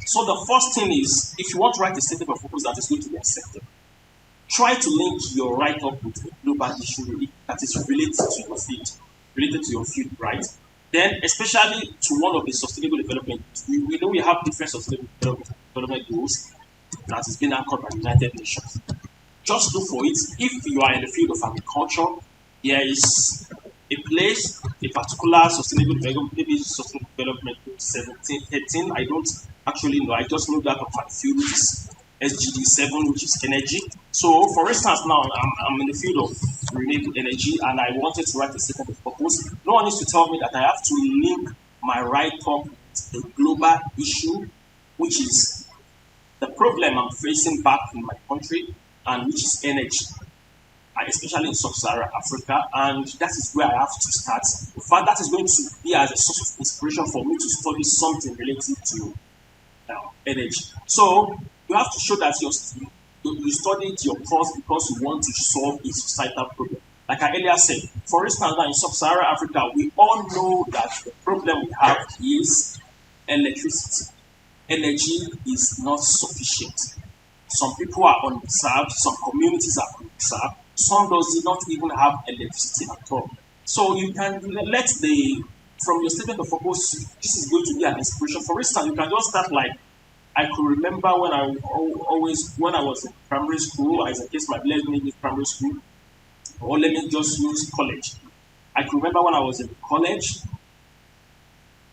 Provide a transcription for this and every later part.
So the first thing is, if you want to write a statement of purpose that is going to be accepted, try to link your write-up with a global issue that is related to your field, right? Then, especially to one of the sustainable development, we know we have different sustainable development goals that is being anchored by the United Nations. Just look for it. If you are in the field of agriculture, there is a place, a particular sustainable development, maybe sustainable development 17, 13. I don't actually know. I just know that of my field, which is SGD 7, which is energy. So, for instance, now I'm in the field of renewable energy and I wanted to write a statement of purpose. No one needs to tell me that I have to link my write-up with a global issue, which is the problem I'm facing back in my country, and which is energy, especially in sub-Saharan Africa, and that is where I have to start. In fact, that is going to be as a source of inspiration for me to study something related to energy. So you have to show that you studied your course because you want to solve a societal problem. Like I earlier said, for instance, now in sub-Saharan Africa, we all know that the problem we have is electricity. Energy is not sufficient. Some people are unserved, some communities are unserved, some does not even have electricity at all. So you can from your statement of purpose, this is going to be an inspiration. For instance, you can just start like, I could remember when I was in primary school, as a case my let me use primary school, or let me just use college. I could remember when I was in college,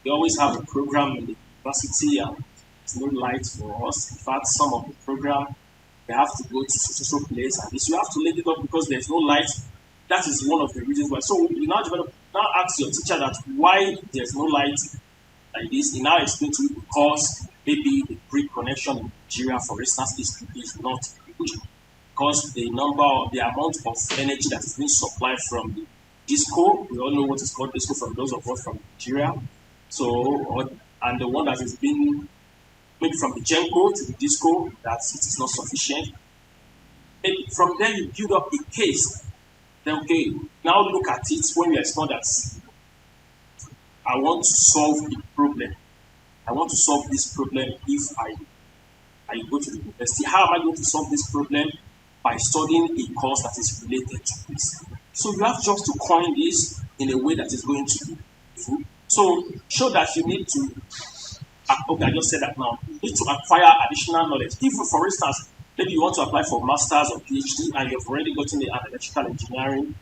they always have a program in the university and there's no light for us. In fact, some of the program, they have to go to social place and this. You have to let it up because there's no light. That is one of the reasons why. So you now ask your teacher that why there's no light like this. He now explain to you because maybe the grid connection in Nigeria, for instance, is not good because the amount of energy that is being supplied from the disco. We all know what is called disco from those of us from Nigeria. And the one that is being maybe from the Genco to the disco, that it is not sufficient. Maybe from there you build up a case. Then okay, now look at it when you explain that I want to solve the problem. I want to solve this problem if I go to the university. How am I going to solve this problem? By studying a course that is related to this. So you have just to coin this in a way that is going to be useful. So show that you need to, okay, I just said that now, you need to acquire additional knowledge. If, for instance, maybe you want to apply for master's or PhD and you've already gotten an electrical engineering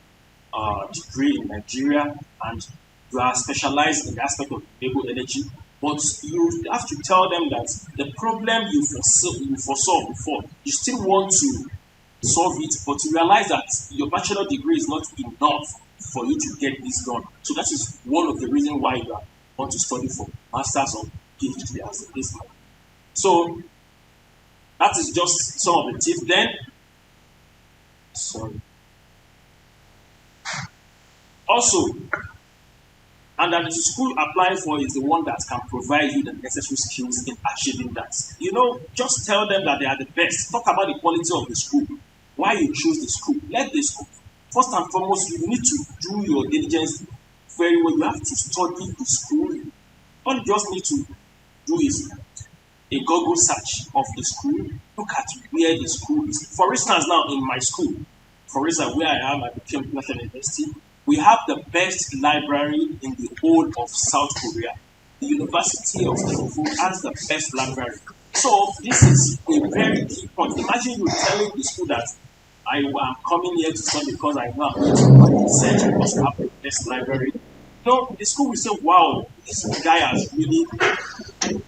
degree in Nigeria and you are specialized in the aspect of renewable energy, but you have to tell them that the problem you foresaw before, you still want to solve it, but you realize that your bachelor degree is not enough for you to get this done. So that is one of the reasons why you want to study for master's or PhD as a placement. So that is just some of the tips. Then, also, and that the school applying for is the one that can provide you the necessary skills in achieving that. Just tell them that they are the best. Talk about the quality of the school, why you choose the school. Let the school, first and foremost, you need to do your diligence very well. You have to study the school. All you just need to do is a Google search of the school. Look at where the school is. For instance, now in my school, for instance, where I am at the PM National University, we have the best library in the whole of South Korea. The University of Kyushu has the best library. So this is a very key point. Imagine you telling the school that I am coming here to study because I know I'm going to research because we have the best library. The school will say, wow, this guy has really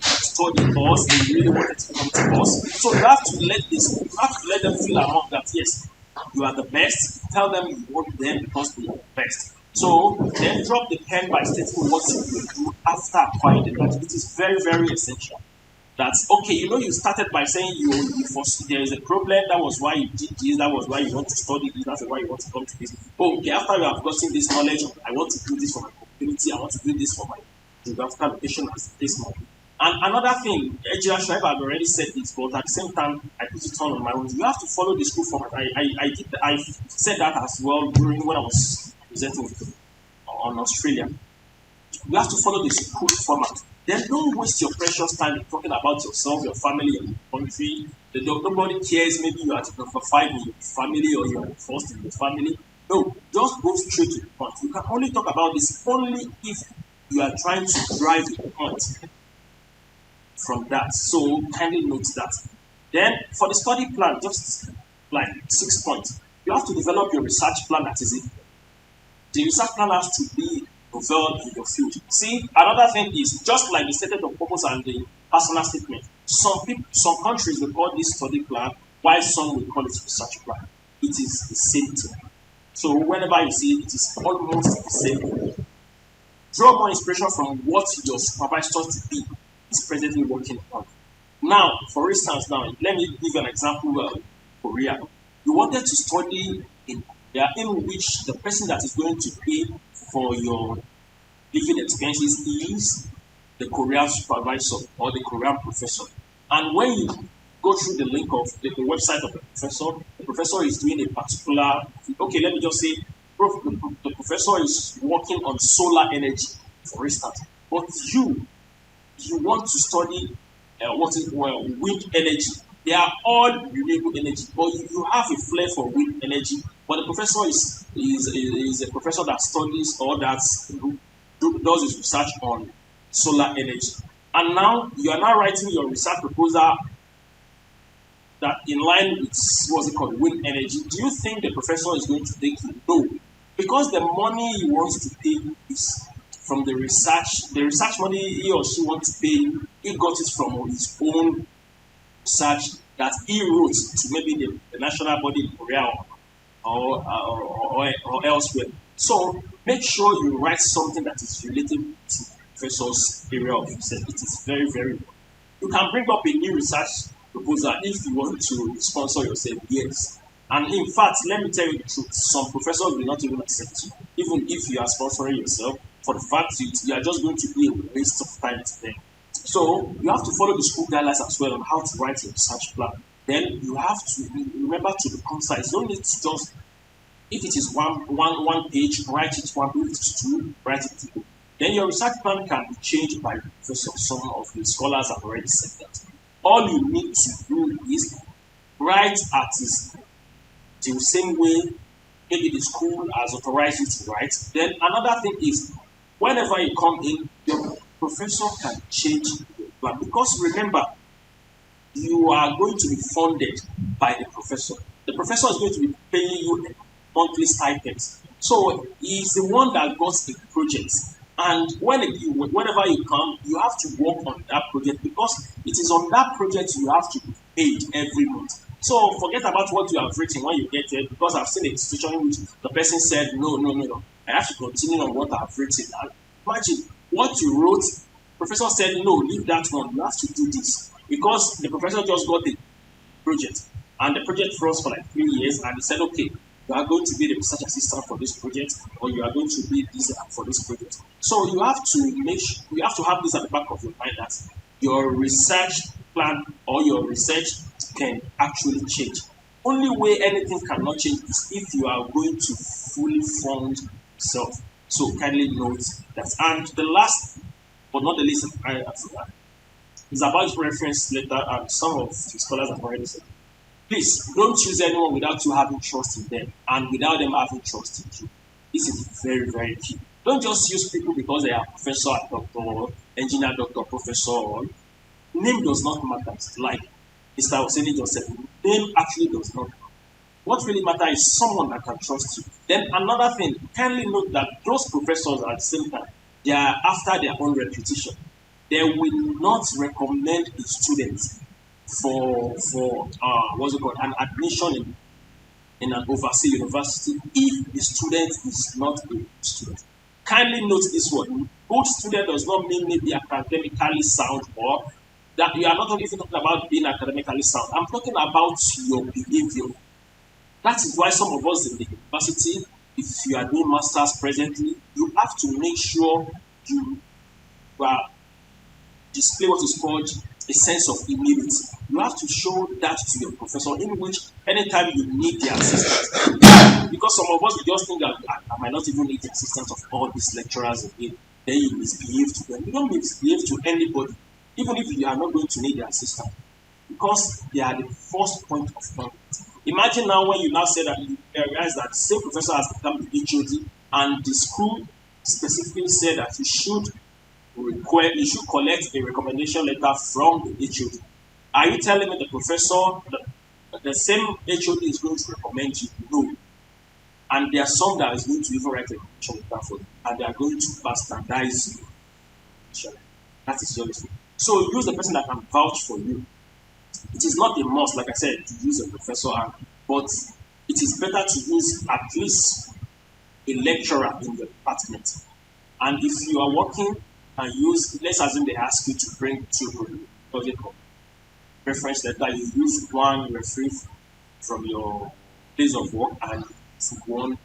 studied us, they really wanted to come to us. So you have to let them feel among that, yes, you are the best. Tell them you want them because they are the best. So then drop the pen by stating what you will do after acquiring the knowledge. It is very, very essential. That's okay. You started by saying there is a problem. That was why you did this. That was why you want to study this. That's why you want to come to this. Okay, after you have gotten this knowledge, I want to do this for my community. I want to do this for my geographical location as this month. And another thing, Ejira Shoaib had already said this, but at the same time, I put it on my own. You have to follow the school format. I said that as well when I was presenting on Australia. You have to follow the school format. then don't waste your precious time in talking about yourself, your family, and your country. Nobody cares. Maybe you are number five in your family or you are the first in your family. No, just go straight to the point. You can only talk about this only if you are trying to drive the point from that. So kindly note that. Then for the study plan, just like 6 points, you have to develop your research plan that is it. The research plan has to be novel in your field. See, another thing is just like the statement of purpose and the personal statement. Some countries will call this study plan, while some will call it research plan. It is the same thing. So whenever you see it, it is almost the same thing. Draw more inspiration from what your supervisor to be is presently working on. Now, for instance, now let me give you an example. Korea. You wanted to study in Korea, in which the person that is going to pay for your living expenses is the Korean supervisor or the Korean professor. And when you go through the link of the website of the professor is doing a particular, okay, let me just say, the professor is working on solar energy, for instance. But you want to study wind energy. They are all renewable energy, but you have a flair for wind energy. But the professor is a professor that studies or that does his research on solar energy. And now you are now writing your research proposal that in line with what's it called, wind energy. Do you think the professor is going to take you? No, because the money he wants to pay is from the research money he or she wants to pay. He got it from his own research that he wrote to maybe the national body in Korea or elsewhere. So make sure you write something that is related to the professor's area of research. It is very, very important. You can bring up a new research proposal if you want to sponsor yourself, yes. And in fact, let me tell you the truth, some professors will not even accept you, even if you are sponsoring yourself, for the fact that you are just going to be a waste of time to them. So you have to follow the school guidelines as well on how to write a research plan. Then you have to remember to be concise. You don't need to just, if it is one page, write it one. If it is two, write it two. Then your research plan can be changed by the professor. Some of the scholars have already said that. All you need to do is write at the same way maybe the school has authorized you to write. Then another thing is, whenever you come in, your professor can change your plan. Because remember, you are going to be funded by the professor. The professor is going to be paying you monthly stipends. So he is the one that got the project. And whenever you come, you have to work on that project because it is on that project you have to be paid every month. So forget about what you have written when you get there, because I've seen a situation in which the person said, no, I have to continue on what I've written. And imagine what you wrote, professor said, no, leave that one, you have to do this. Because the professor just got the project, and the project runs for like 3 years, and he said, okay, you are going to be the research assistant for this project, or you are going to be this for this project. So you have to have this at the back of your mind that your research plan or your research can actually change. Only way anything cannot change is if you are going to fully fund yourself. So kindly note that. And the last but not the least is about reference letter, and some of the scholars have already said. Please don't choose anyone without you having trust in them and without them having trust in you. This is very, very key. Don't just use people because they are professor, doctor, engineer, doctor, professor. Name does not matter. Like Mr. Oseni just said, name actually does not matter. What really matters is someone that can trust you. Then another thing, kindly note that those professors at the same time, they are after their own reputation. They will not recommend a student for what's it called, an admission in an overseas university if the student is not a good student. Kindly note this one. Good student does not mean maybe academically sound, or that you are not even talking about being academically sound. I'm talking about your behavior. That is why some of us in the university, if you are doing masters presently, you have to make sure you display what is called a sense of humility. You have to show that to your professor, in which anytime you need their assistance, because some of us we just think that I might not even need the assistance of all these lecturers again. then you misbehave to them. You don't misbehave to anybody, even if you are not going to need their assistance, because they are the first point of contact. Imagine now when you now say that you realize that the same professor has become the HOD, and the school specifically said that you should collect a recommendation letter from the HOD. Are you telling me the professor, the same HOD is going to recommend you? No. And there are some that is going to even write a recommendation letter for you, and they are going to bastardize you. Sure. That is your mistake. So use the person that can vouch for you. It is not a must, like I said, to use a professor, but it is better to use at least a lecturer in your department. And if you are working and use, let's assume they ask you to bring two reference letter, you use one referee from your place of work and one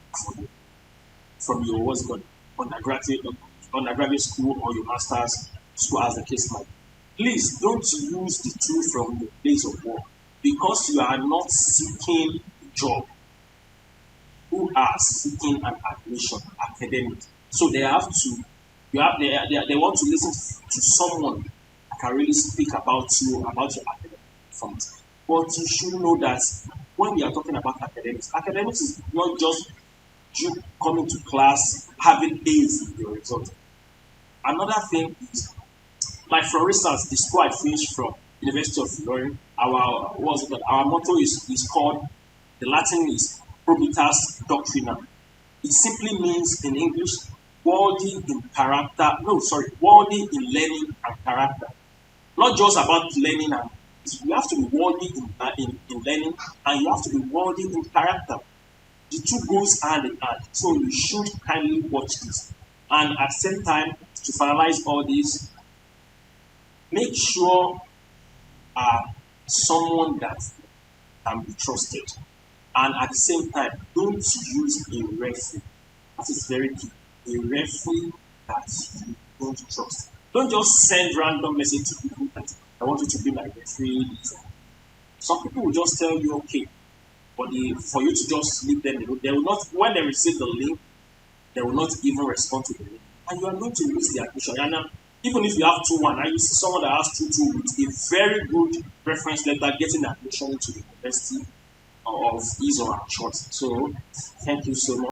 from your what's called undergraduate school or your master's school, as the case might be. Please don't use the two from your place of work, because you are not seeking a job. Who are seeking an admission academic. So they have to, they want to listen to someone that can really speak about you, about your academic performance. But you should know that when we are talking about academics is not just you coming to class, having A's in your result. Another thing is, like for instance, the school I finished from, University of Ilorin, our motto is called, the Latin is Probitas Doctrina. It simply means in English, worthy in character, no, sorry, worthy in learning and character. Not just about learning, and you have to be worthy in learning, and you have to be worthy in character. The two goes hand in hand. So you should kindly watch this. And at the same time, to finalize all this, make sure someone that can be trusted. And at the same time, don't use a referee. That is very key. A referee that you don't trust. Don't just send random message to people that I want you to be my referee. Some people will just tell you, okay, but for you to just leave them, they will not, when they receive the link, they will not even respond to the link. And you are going to lose the admission. And even if you have 2-1, and you see someone that has 2-2 with a very good reference letter getting admission to the university of his or her choice. So, thank you so much.